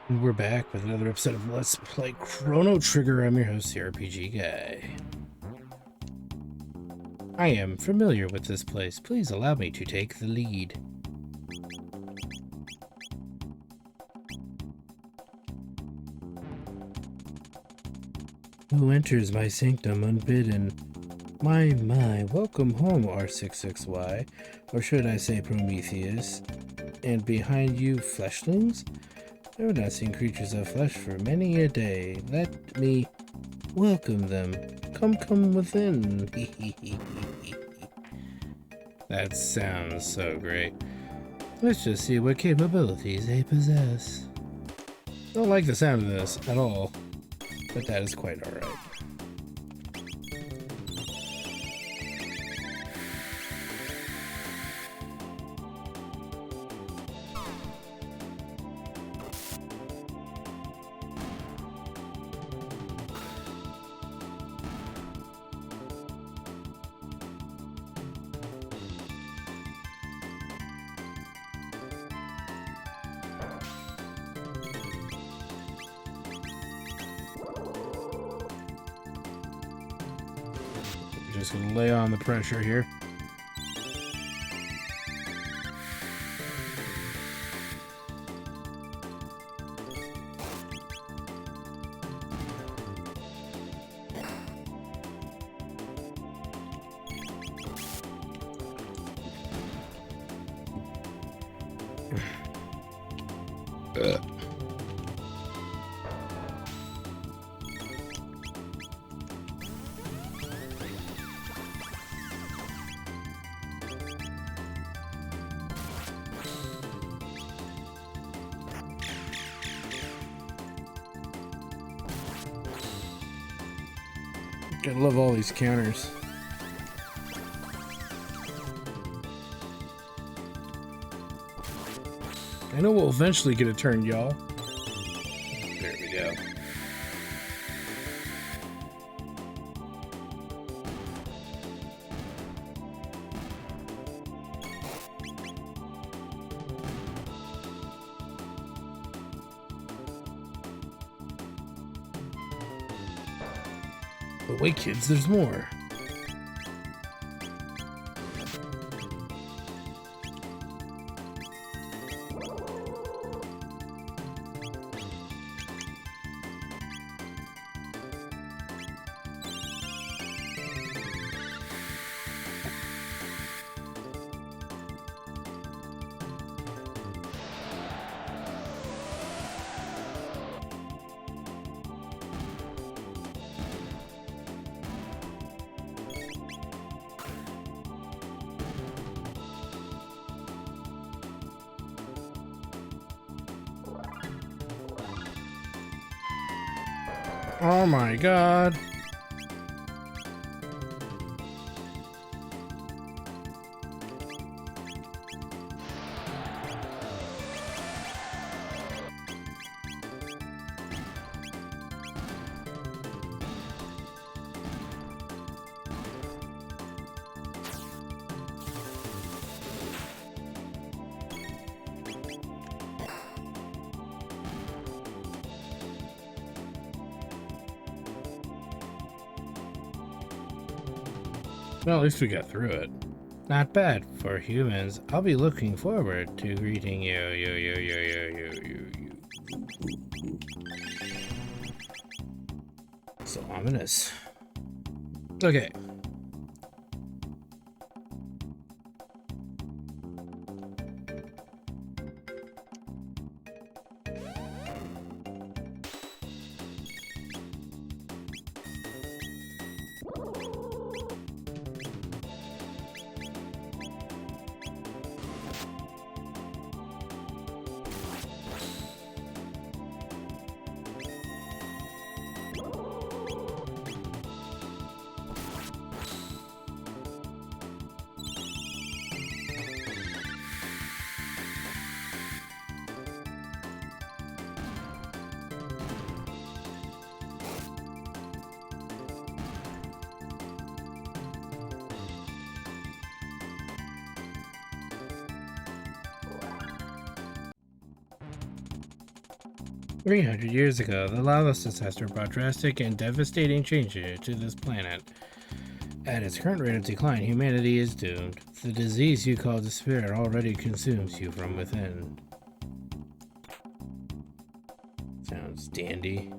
And we're back with another episode of Let's Play Chrono Trigger. I'm your host, the RPG Guy. I am familiar with this place. Please allow me to take the lead. Who enters my sanctum unbidden? My, welcome home, R66Y. Or should I say Prometheus? And behind you, fleshlings? I have not seen creatures of flesh for many a day. Let me welcome them. Come within. That sounds so great. Let's just see what capabilities they possess. Don't like the sound of this at all, but that is quite alright. Just gonna lay on the pressure here. I love all these counters. I know we'll eventually get a turn, y'all. There we go. But wait, kids, there's more. Oh my god. Well, at least we got through it. Not bad for humans. I'll be looking forward to greeting you. So ominous. Okay. 300 years ago, the lava disaster brought drastic and devastating changes to this planet. At its current rate of decline, humanity is doomed. The disease you call despair already consumes you from within. Sounds dandy.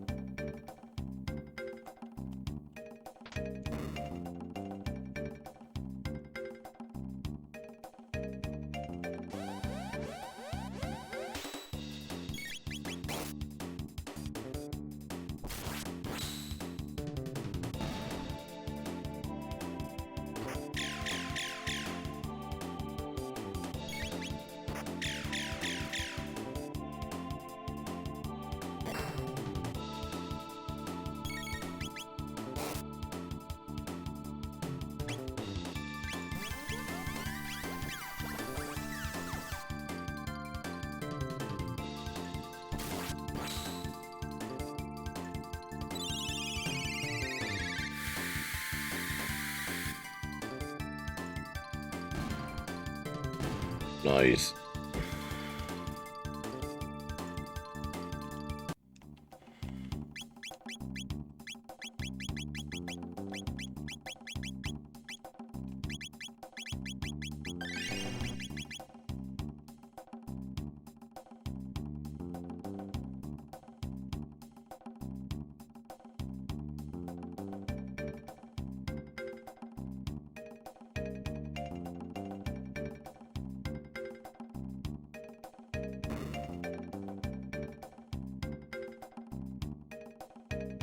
Nice.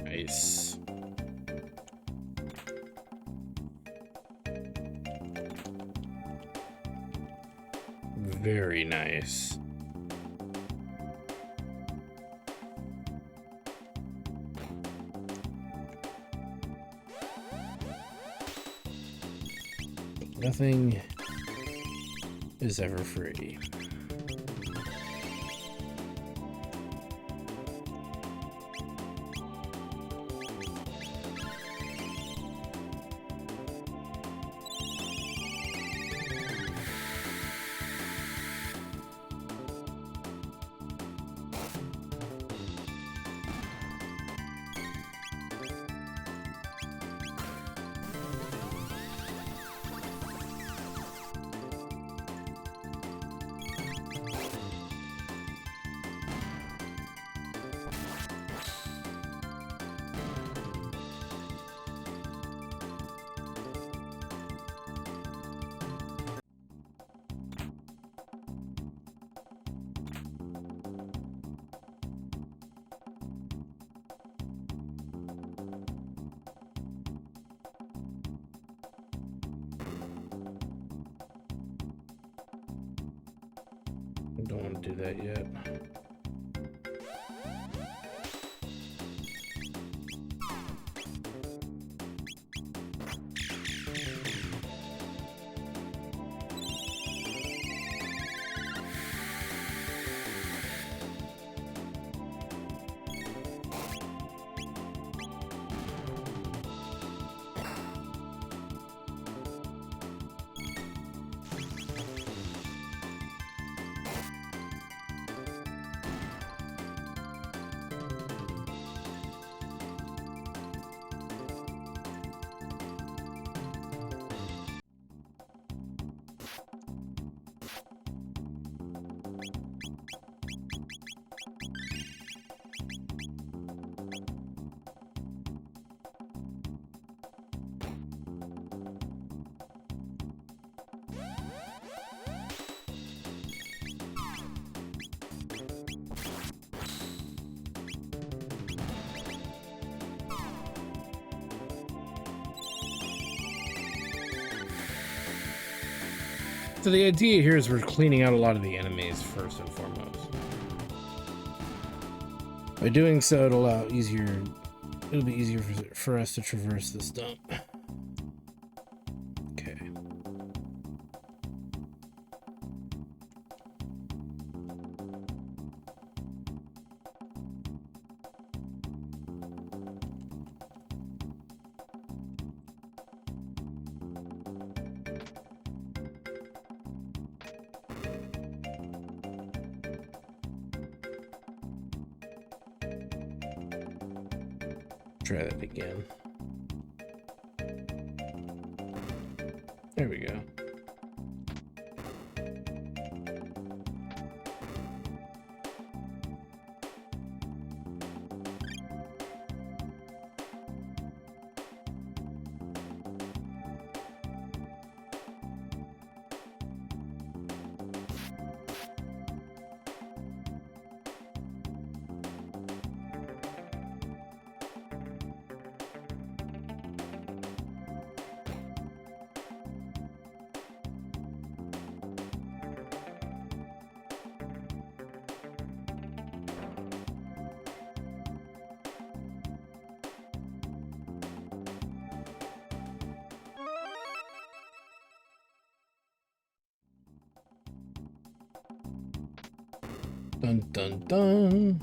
Nice. Very nice. Nothing is ever free. I don't want to do that yet. So the idea here is we're cleaning out a lot of the enemies first and foremost. By doing so, it'll be easier for us to traverse this dump. Okay. Try that again. There we go. Dun dun dun.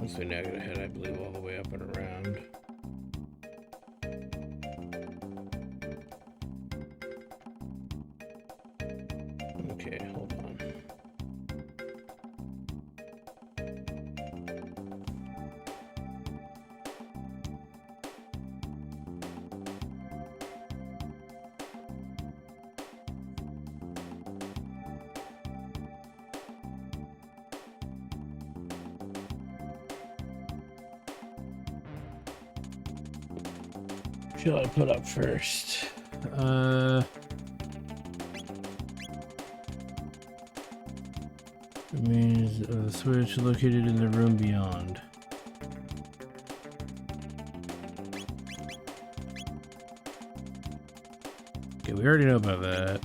So now I gotta head, I believe, all the way up and around. Okay, hold on. Should I put up first? It means the switch located in the room beyond. Okay, we already know about that.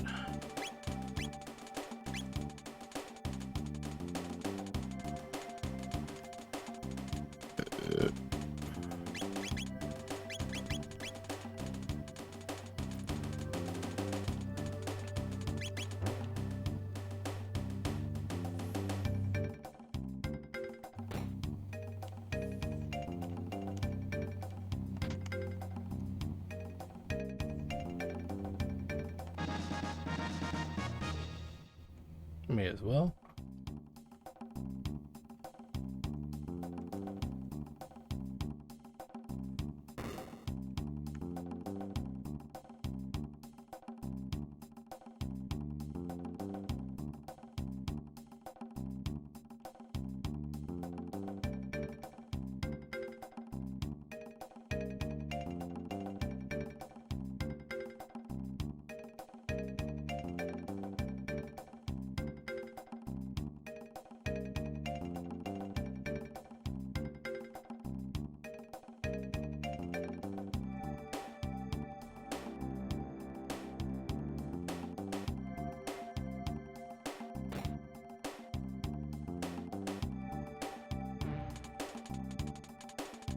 May as well.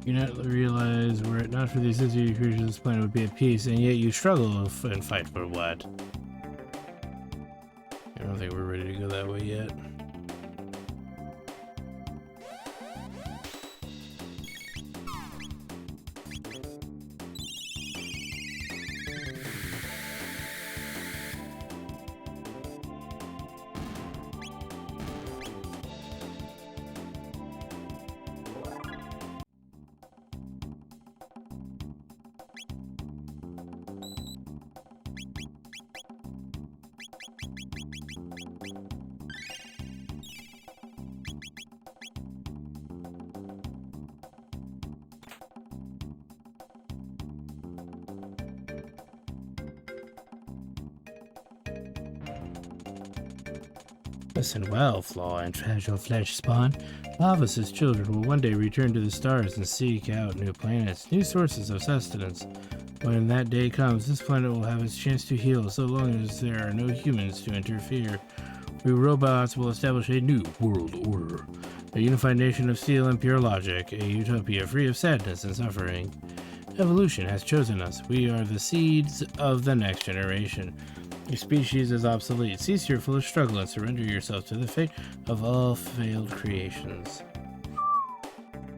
You not realize were it not for these sensitive creatures, this planet would be at peace, and yet you struggle and fight for what? I don't think we're ready to go that way yet. Listen well, Flaw and fragile flesh spawn. Lavas' children will one day return to the stars and seek out new planets, new sources of sustenance. When that day comes, this planet will have its chance to heal so long as there are no humans to interfere. We robots will establish a new world order, a unified nation of steel and pure logic, a utopia free of sadness and suffering. Evolution has chosen us. We are the seeds of the next generation. Your species is obsolete. Cease your foolish struggle and surrender yourself to the fate of all failed creations.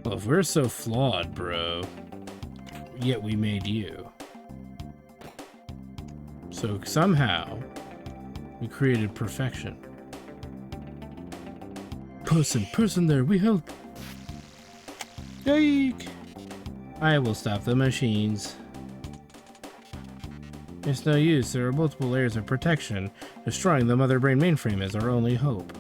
Well, if we're so flawed, bro, yet we made you. So somehow, we created perfection. Person there, we help. Yike! I will stop the machines. It's no use, there are multiple layers of protection. Destroying the mother brain mainframe is our only hope.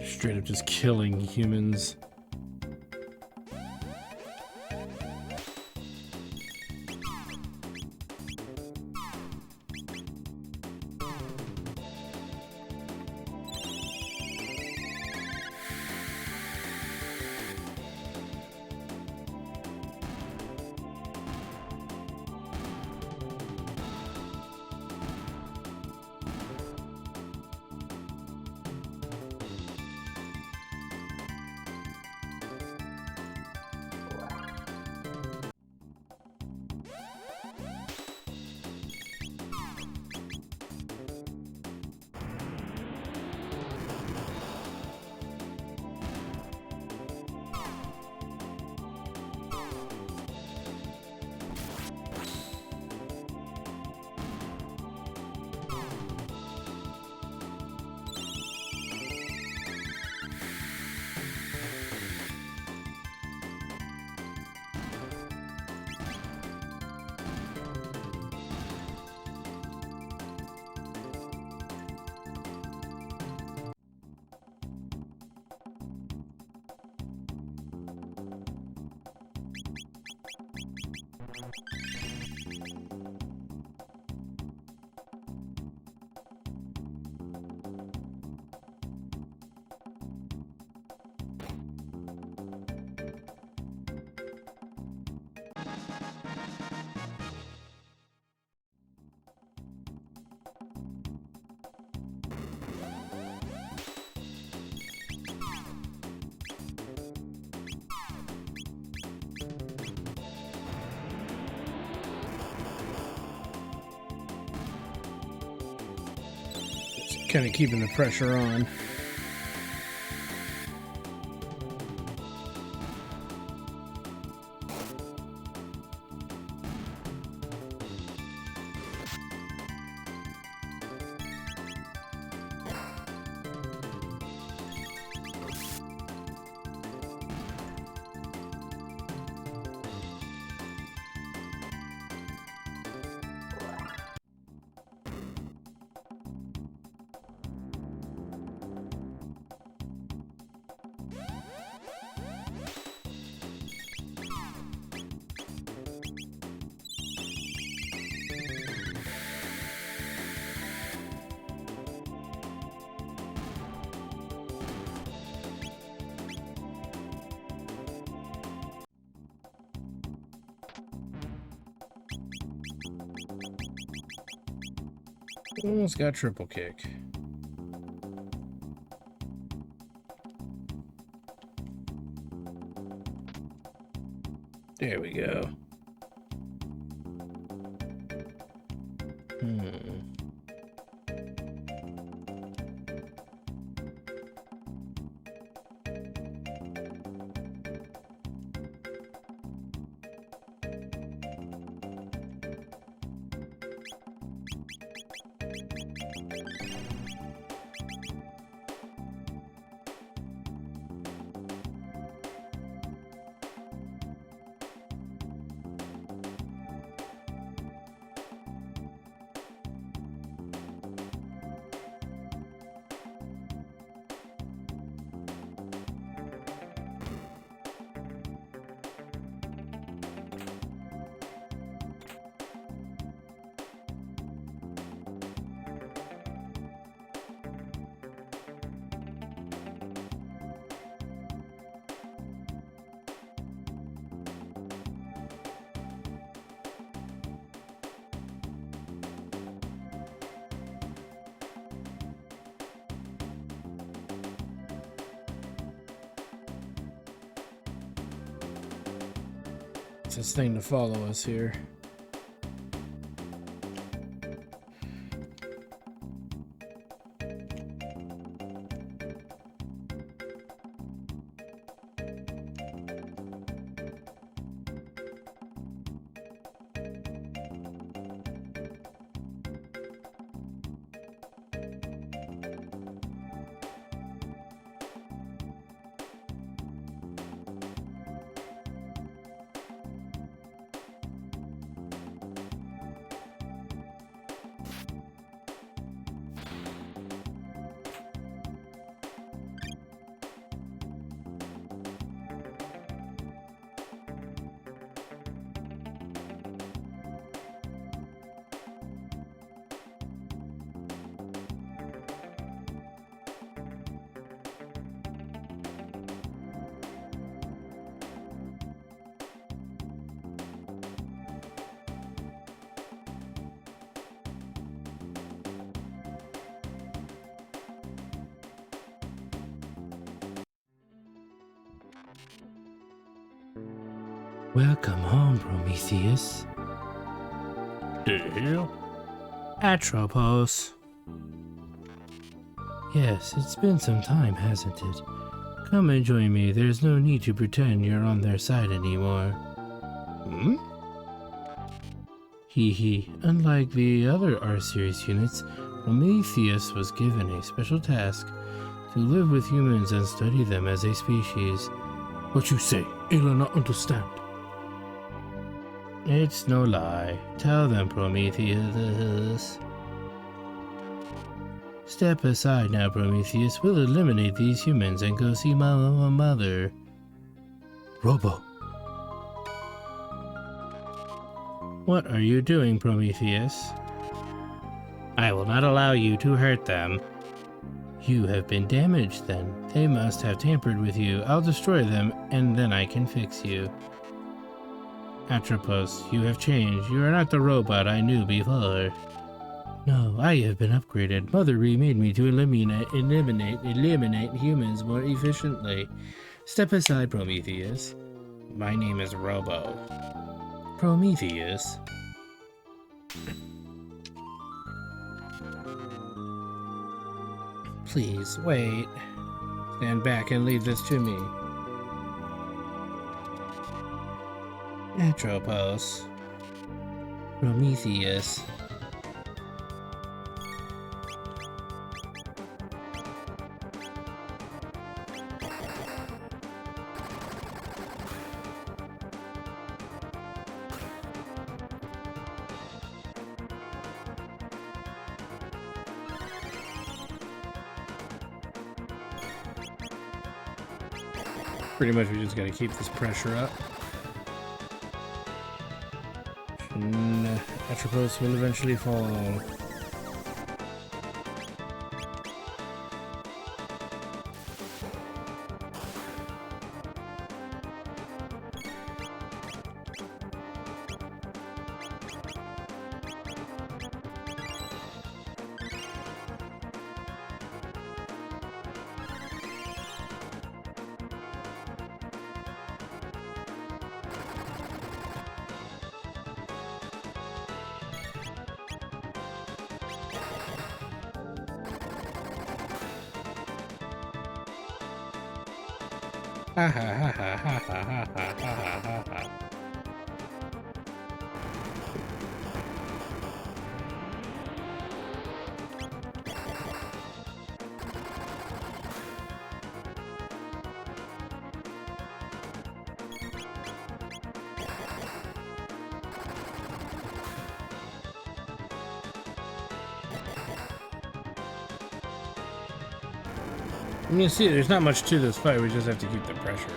Straight up just killing humans. Kind of keeping the pressure on. Almost got triple kick. There we go. this thing to follow us here. Welcome home, Prometheus. The hell? Atropos. Yes, it's been some time, hasn't it? Come and join me. There's no need to pretend you're on their side anymore. Hmm? Hee hee. Unlike the other R-Series units, Prometheus was given a special task to live with humans and study them as a species. What you say? I'll not understand. It's no lie. Tell them, Prometheus. Step aside now, Prometheus. We'll eliminate these humans and go see my mother. Robo. What are you doing, Prometheus? I will not allow you to hurt them. You have been damaged, then. They must have tampered with you. I'll destroy them, and then I can fix you. Atropos, you have changed. You are not the robot I knew before. No, I have been upgraded. Mother remade me to eliminate humans more efficiently. Step aside, Prometheus. My name is Robo. Prometheus? Please, wait. Stand back and leave this to me. Atropos. Prometheus. Pretty much we just gotta keep this pressure up. And Atropos will eventually fall. Ha ha ha ha ha ha ha ha ha ha ha. You see, there's not much to this fight. We just have to keep the pressure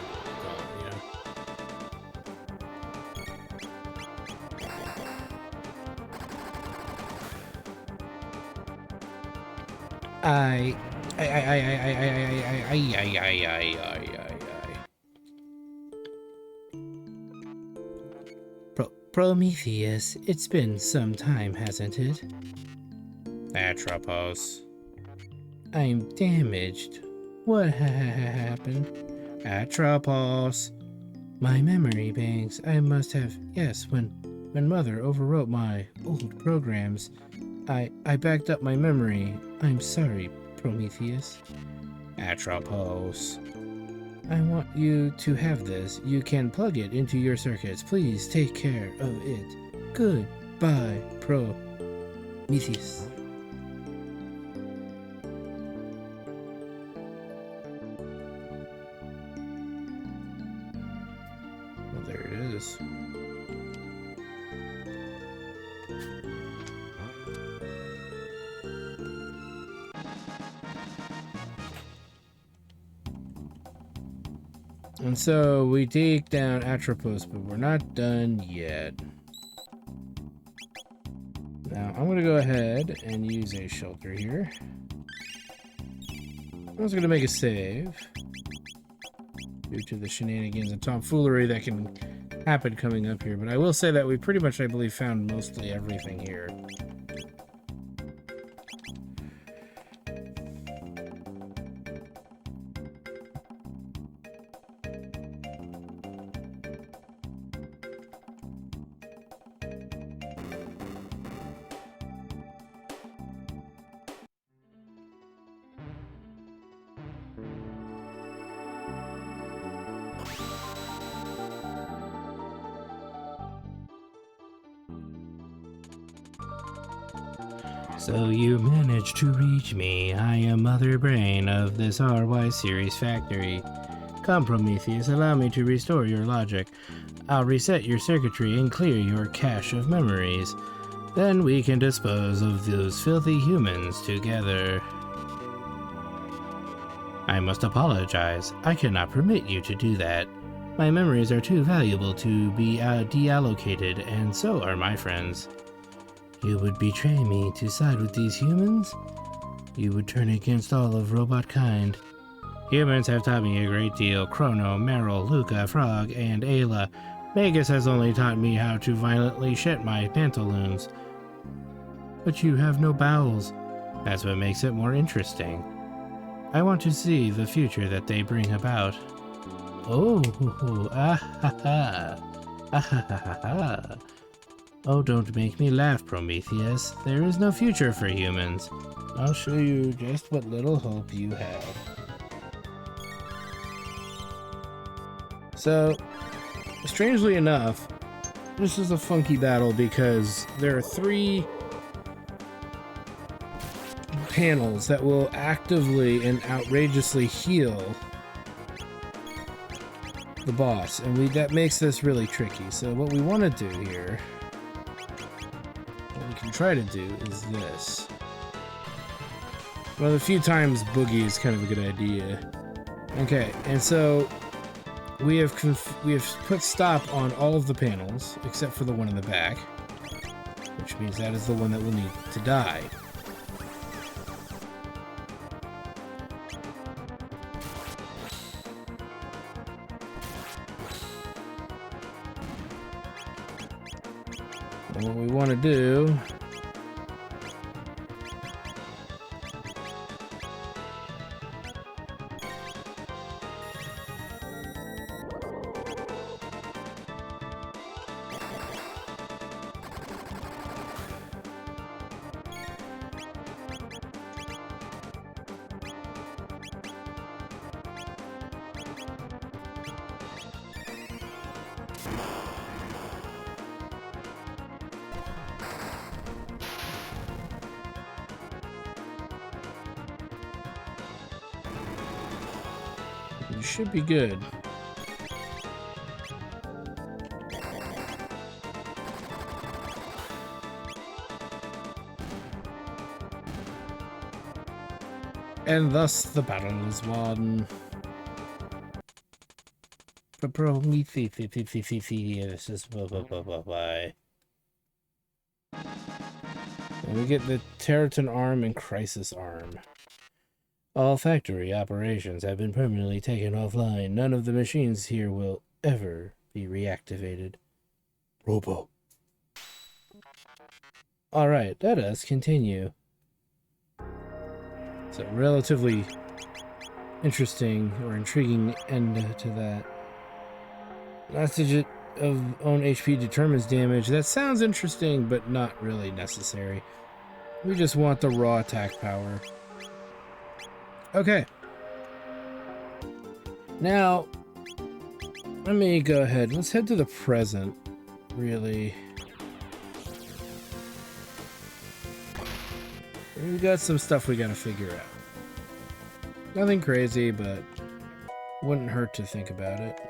going, you know. Prometheus, it's been some time, hasn't it? Atropos. I'm damaged. What happened? Atropos. My memory banks. I must have. Yes, when Mother overwrote my old programs, I backed up my memory. I'm sorry, Prometheus. Atropos. I want you to have this. You can plug it into your circuits. Please take care of it. Goodbye, Prometheus. Well, there it is. And so we take down Atropos, but we're not done yet. Now I'm going to go ahead and use a shelter here. I was going to make a save due to the shenanigans and tomfoolery that can happen coming up here, but I will say that we pretty much, I believe, found mostly everything here. So you managed to reach me. I am Mother Brain of this RY Series factory. Come, Prometheus, allow me to restore your logic. I'll reset your circuitry and clear your cache of memories. Then we can dispose of those filthy humans together. I must apologize. I cannot permit you to do that. My memories are too valuable to be deallocated, and so are my friends. You would betray me to side with these humans? You would turn against all of robot kind. Humans have taught me a great deal. Chrono, Meryl, Luca, Frog, and Ayla. Magus has only taught me how to violently shit my pantaloons. But you have no bowels. That's what makes it more interesting. I want to see the future that they bring about. Oh, ah ha ha, ah ha ha ha. Oh, don't make me laugh, Prometheus. There is no future for humans. I'll show you just what little hope you have. So, strangely enough, this is a funky battle because there are 3 panels that will actively and outrageously heal the boss, and that makes this really tricky. So what we want to do here, what we can try to do, is this. Well, a few times Boogie is kind of a good idea. Okay, and so we have put stop on all of the panels except for the one in the back, which means that is the one that will need to die. And what we want to do you should be good. And thus the battle is won. Prometheus is bye. And we get the Territon arm and Crisis arm. All factory operations have been permanently taken offline. None of the machines here will ever be reactivated. Robo. Alright, let us continue. It's a relatively interesting or intriguing end to that. Last digit of own HP determines damage. That sounds interesting, but not really necessary. We just want the raw attack power. Okay. Now, let me go ahead. Let's head to the present, really. We got some stuff we gotta figure out. Nothing crazy, but wouldn't hurt to think about it.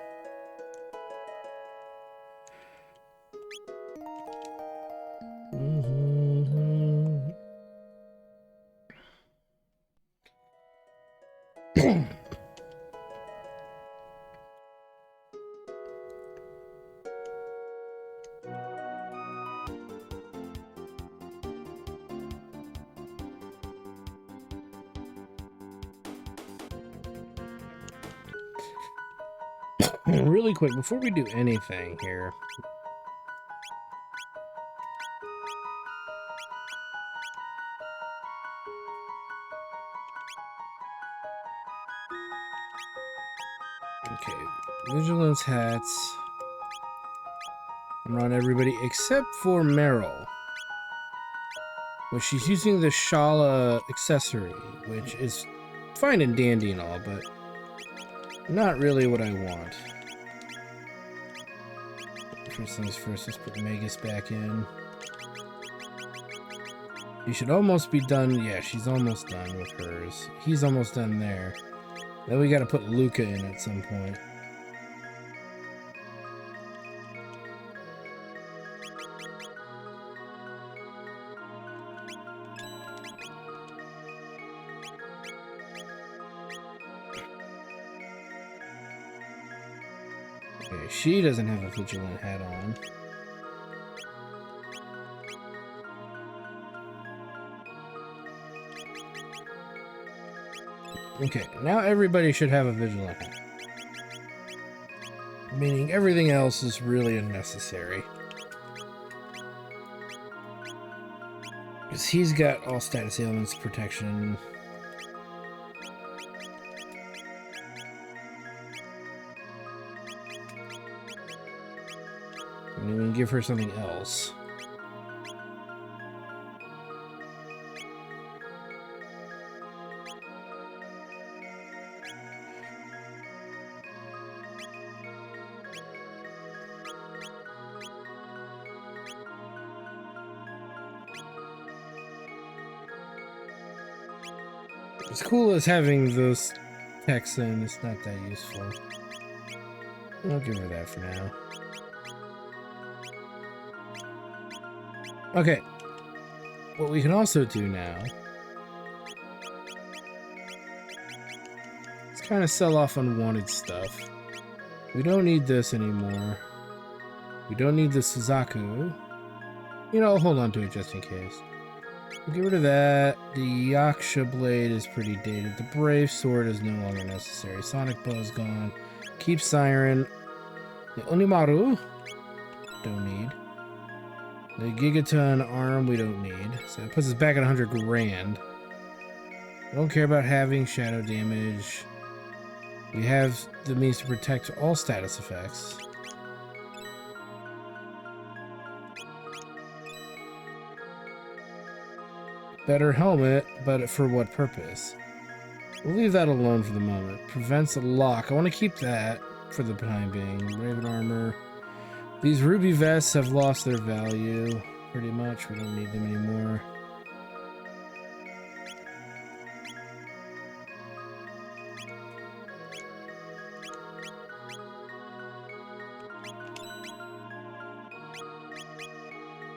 Really quick, before we do anything here. Okay, vigilance hats. I'm on everybody except for Meryl. Well, she's using the Shala accessory, which is fine and dandy and all, but not really what I want. First things first, let's put Magus back in. You should almost be done. Yeah, she's almost done with hers. He's almost done there. Then we gotta put Luca in at some point. Okay, she doesn't have a vigilant hat on. Okay, now everybody should have a vigilant hat. Meaning everything else is really unnecessary. Because he's got all status ailments protection. And we can give her something else. As cool as having those texts in, it's not that useful. I'll give her that for now. Okay. What we can also do now is kind of sell off unwanted stuff. We don't need this anymore. We don't need the Suzaku. You know, I'll hold on to it just in case. We'll get rid of that. The Yaksha blade is pretty dated. The Brave sword is no longer necessary. Sonic bow is gone. Keep Siren. The Onimaru, don't need. The Gigaton arm we don't need. So it puts us back at 100 grand. I don't care about having shadow damage. We have the means to protect all status effects. Better helmet, but for what purpose? We'll leave that alone for the moment. Prevents a lock. I want to keep that for the time being. Raven armor. These ruby vests have lost their value. Pretty much. We don't need them anymore.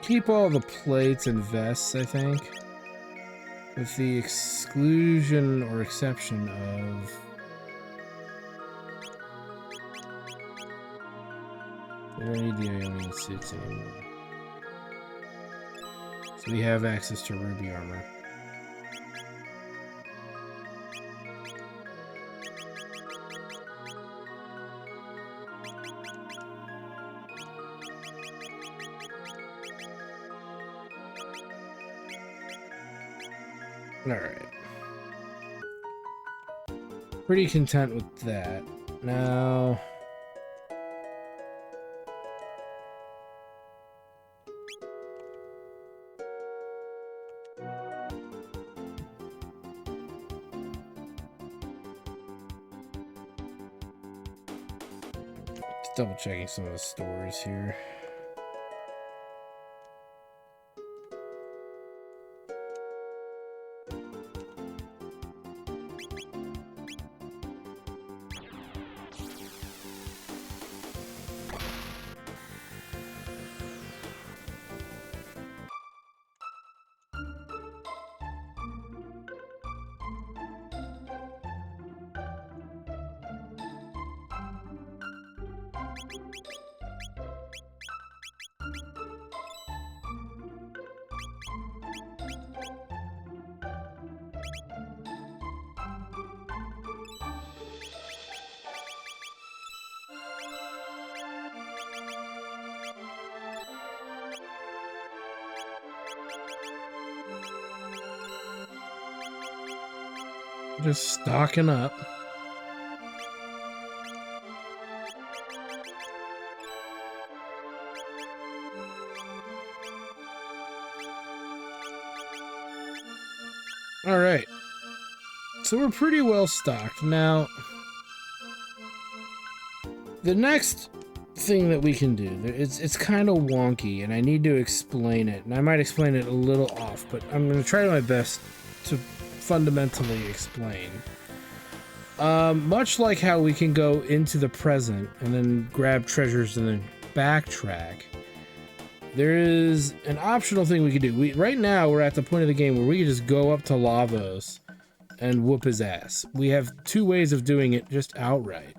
Keep all the plates and vests, I think. With the exclusion or exception of... We don't need the Ionian suits anymore. So we have access to ruby armor. Alright. Pretty content with that. Now... double checking some of the stores here. Just stocking up. All right. So we're pretty well stocked. Now, the next thing that we can do, it's kind of wonky, and I need to explain it. And I might explain it a little off, but I'm going to try my best to fundamentally explain. Much like how we can go into the present and then grab treasures and then backtrack, there is an optional thing we can do. Right now we're at the point of the game where we can just go up to Lavos and whoop his ass. We have two ways of doing it just outright.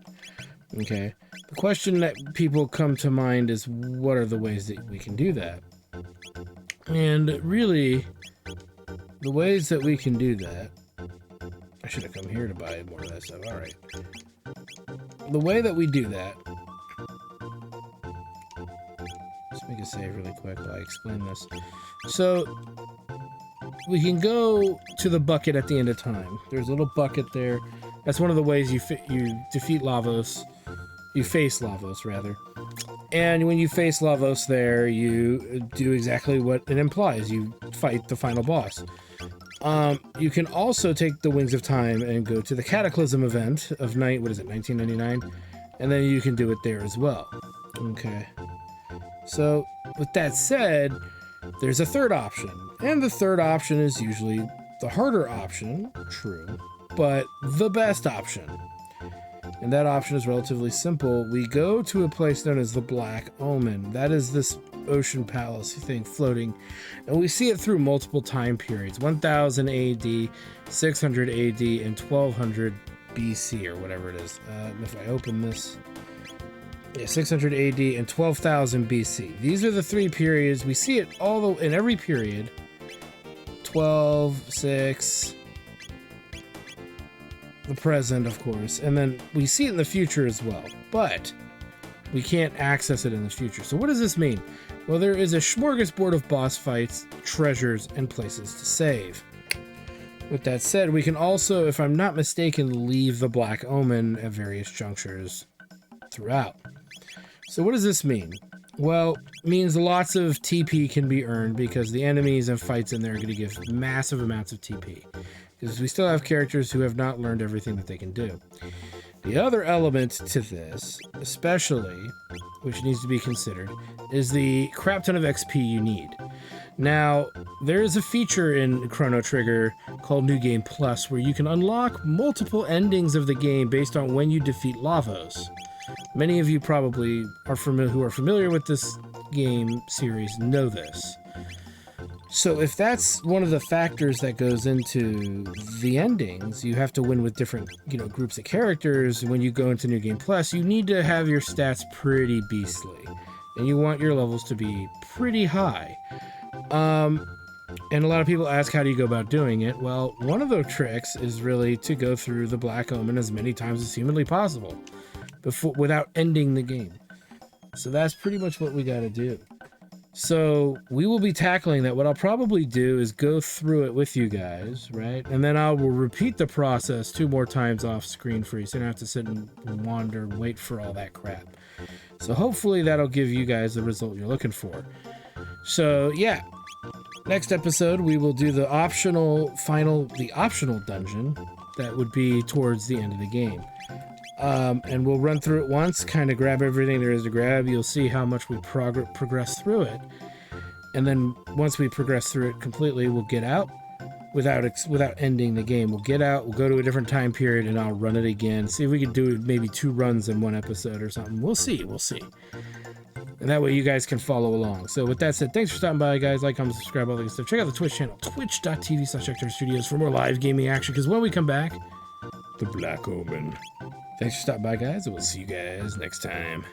Okay. The question that people come to mind is, what are the ways that we can do that? And really, the ways that we can do that... I should have come here to buy more of that stuff. Alright. The way that we do that... Let's make a save really quick while I explain this. So, we can go to the bucket at the end of time. There's a little bucket there. That's one of the ways you defeat Lavos. You face Lavos, rather. And when you face Lavos there, you do exactly what it implies. You fight the final boss. You can also take the Wings of Time and go to the Cataclysm event of 1999? And then you can do it there as well. Okay. So, with that said, there's a third option. And the third option is usually the harder option, true, but the best option. And that option is relatively simple. We go to a place known as the Black Omen. That is this ocean palace thing floating. And we see it through multiple time periods. 1000 AD, 600 AD, and 1200 BC, or whatever it is. If I open this... Yeah, 600 AD and 12,000 BC. These are the three periods. We see it all in every period. 12, 6... the present, of course, and then we see it in the future as well, but we can't access it in the future. So what does this mean? Well, there is a smorgasbord of boss fights, treasures, and places to save. With that said, we can also, if I'm not mistaken, leave the Black Omen at various junctures throughout. So what does this mean? Well, it means lots of TP can be earned because the enemies and fights in there are going to give massive amounts of TP. Because we still have characters who have not learned everything that they can do. The other element to this, especially, which needs to be considered, is the crap ton of XP you need. Now, there is a feature in Chrono Trigger called New Game Plus where you can unlock multiple endings of the game based on when you defeat Lavos. Many of you probably who are familiar with this game series know this. So if that's one of the factors that goes into the endings, you have to win with different, groups of characters. When you go into New Game Plus, you need to have your stats pretty beastly, and you want your levels to be pretty high. And a lot of people ask, how do you go about doing it? Well, one of the tricks is really to go through the Black Omen as many times as humanly possible without ending the game. So that's pretty much what we got to do. So we will be tackling that. What I'll probably do is go through it with you guys, right? And then I will repeat the process 2 more times off screen for you, so you don't have to sit and wander and wait for all that crap. So hopefully that'll give you guys the result you're looking for. So yeah, next episode we will do the optional dungeon that would be towards the end of the game. And we'll run through it once, kind of grab everything there is to grab. You'll see how much we progress through it. And then once we progress through it completely, we'll get out without ending the game. We'll get out, we'll go to a different time period, and I'll run it again. See if we can do maybe 2 runs in one episode or something. We'll see. And that way you guys can follow along. So with that said, thanks for stopping by, guys. Like, comment, subscribe, all that good stuff. Check out the Twitch channel, twitch.tv/Studios for more live gaming action, because when we come back, the Black Omen. Thanks for stopping by, guys, and we'll see you guys next time.